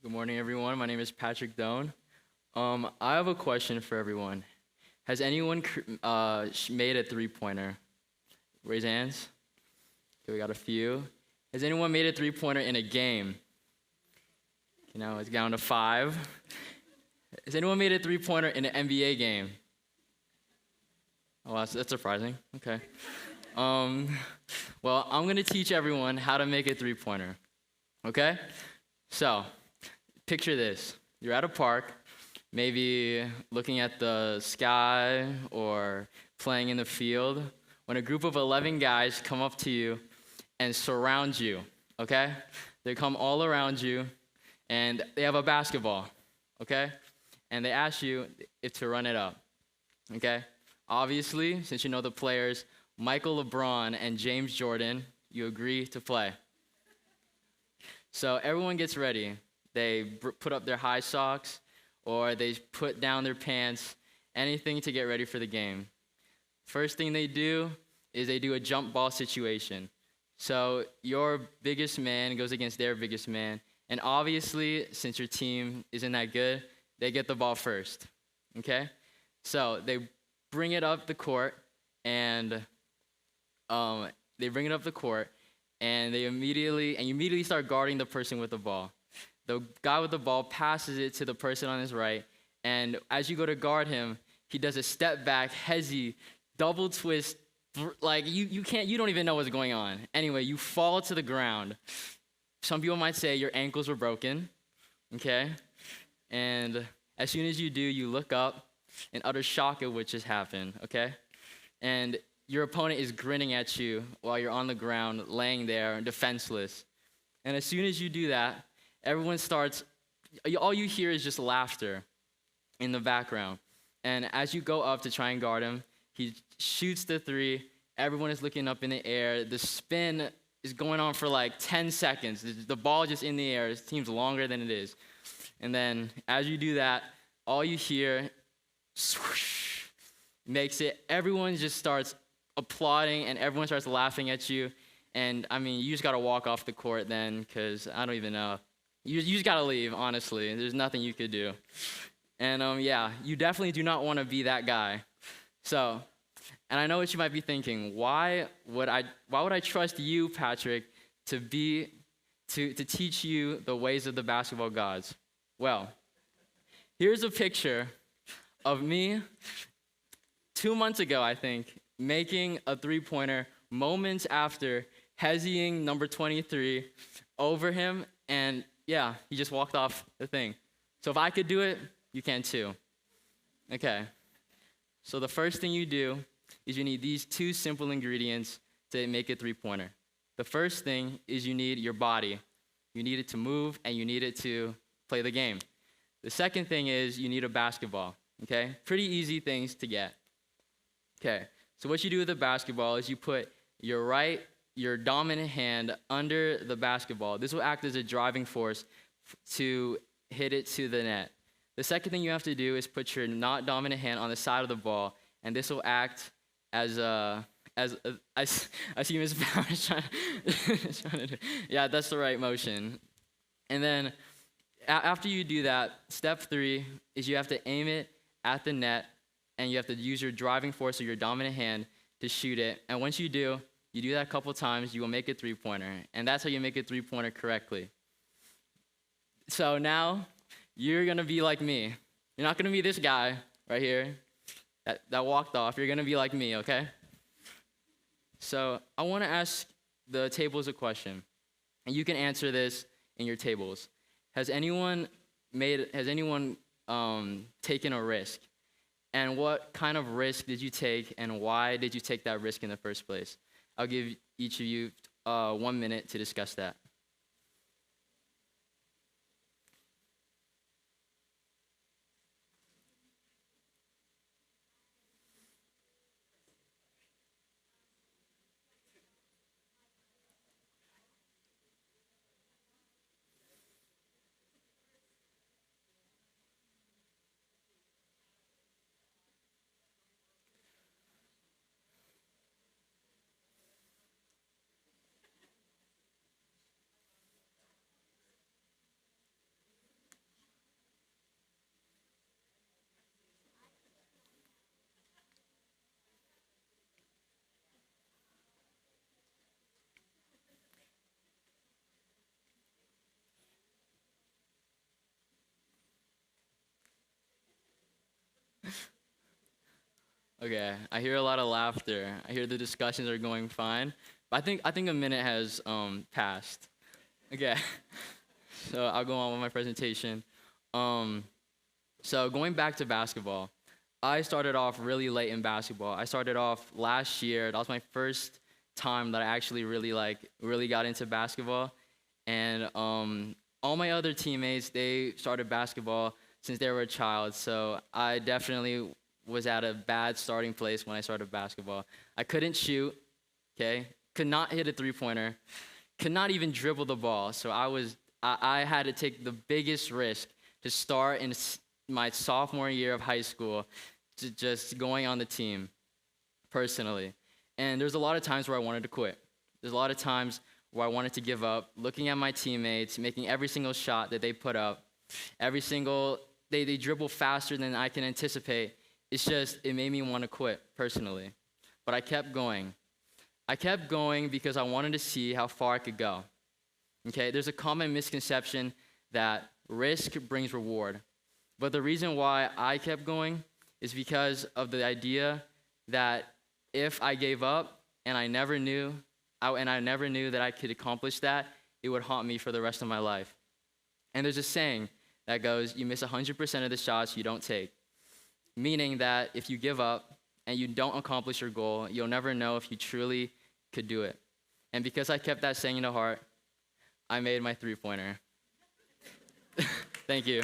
Good morning, everyone. My name is Patrick Doan. I have a question for everyone. Has anyone made a three-pointer? Raise hands. Okay, we got a few. Has anyone made a three-pointer in a game? Okay, now it's down to 5. Has anyone made a three-pointer in an NBA game? Oh, that's surprising. Okay. Well, I'm going to teach everyone how to make a three-pointer. Okay? So, picture this. You're at a park, maybe looking at the sky or playing in the field, when a group of 11 guys come up to you and surround you, okay? They come all around you, and they have a basketball, okay? And they ask you if to run it up, okay? Obviously, since you know the players, Michael LeBron and James Jordan, you agree to play. So everyone gets ready. They put up their high socks, or they put down their pants, anything to get ready for the game. First thing they do is they do a jump ball situation. So your biggest man goes against their biggest man, and obviously, since your team isn't that good, they get the ball first, okay? So they bring it up the court, and you immediately start guarding the person with the ball. The guy with the ball passes it to the person on his right, and as you go to guard him, he does a step back, hezzy, double twist, like you don't even know what's going on. Anyway, you fall to the ground. Some people might say your ankles were broken, okay? And as soon as you do, you look up in utter shock at what just happened, okay? And your opponent is grinning at you while you're on the ground, laying there, defenseless. And as soon as you do that, all you hear is just laughter in the background. And as you go up to try and guard him, he shoots the three. Everyone is looking up in the air. The spin is going on for like 10 seconds. The ball just in the air. It seems longer than it is. And then as you do that, all you hear, swoosh, makes it. Everyone just starts applauding, and everyone starts laughing at you. And, I mean, you just got to walk off the court then, because I don't even know. You just got to leave, honestly. There's nothing you could do. And, you definitely do not want to be that guy. So, and I know what you might be thinking. Why would I trust you, Patrick, to teach you the ways of the basketball gods? Well, here's a picture of me 2 months ago, I think, making a three-pointer moments after hezzying number 23 over him, and he just walked off the thing. So if I could do it, you can too. Okay. So the first thing you do is you need these 2 simple ingredients to make a three-pointer. The first thing is you need your body. You need it to move, and you need it to play the game. The second thing is you need a basketball, okay? Pretty easy things to get. Okay, so what you do with the basketball is you put your dominant hand under the basketball. This will act as a driving force to hit it to the net. The second thing you have to do is put your not dominant hand on the side of the ball, and this will act as I see Ms. Powers trying to do. Yeah, that's the right motion. And then after you do that, step 3 is you have to aim it at the net, and you have to use your driving force of your dominant hand to shoot it. And once you do that a couple times, you will make a three-pointer. And that's how you make a three-pointer correctly. So now, you're going to be like me. You're not going to be this guy right here that walked off. You're going to be like me, okay? So I want to ask the tables a question. And you can answer this in your tables. Has anyone taken a risk? And what kind of risk did you take, and why did you take that risk in the first place? I'll give each of you 1 minute to discuss that. Okay, I hear a lot of laughter. I hear the discussions are going fine. But I think a minute has passed. Okay, so I'll go on with my presentation. Um, so going back to basketball, I started off really late in basketball. I started off last year. That was my first time that I actually really got into basketball. And all my other teammates, they started basketball since they were a child. So I definitely was at a bad starting place when I started basketball. I couldn't shoot, okay? Could not hit a three-pointer. Could not even dribble the ball. So I had to take the biggest risk to start in my sophomore year of high school, to just going on the team personally. And there's a lot of times where I wanted to quit. There's a lot of times where I wanted to give up, looking at my teammates, making every single shot that they put up, they dribble faster than I can anticipate. It made me want to quit personally. But I kept going. I kept going because I wanted to see how far I could go. Okay, there's a common misconception that risk brings reward. But the reason why I kept going is because of the idea that if I gave up and I never knew that I could accomplish that, it would haunt me for the rest of my life. And there's a saying that goes, you miss 100% of the shots you don't take. Meaning that if you give up and you don't accomplish your goal, you'll never know if you truly could do it. And because I kept that saying in the heart, I made my three-pointer. Thank you.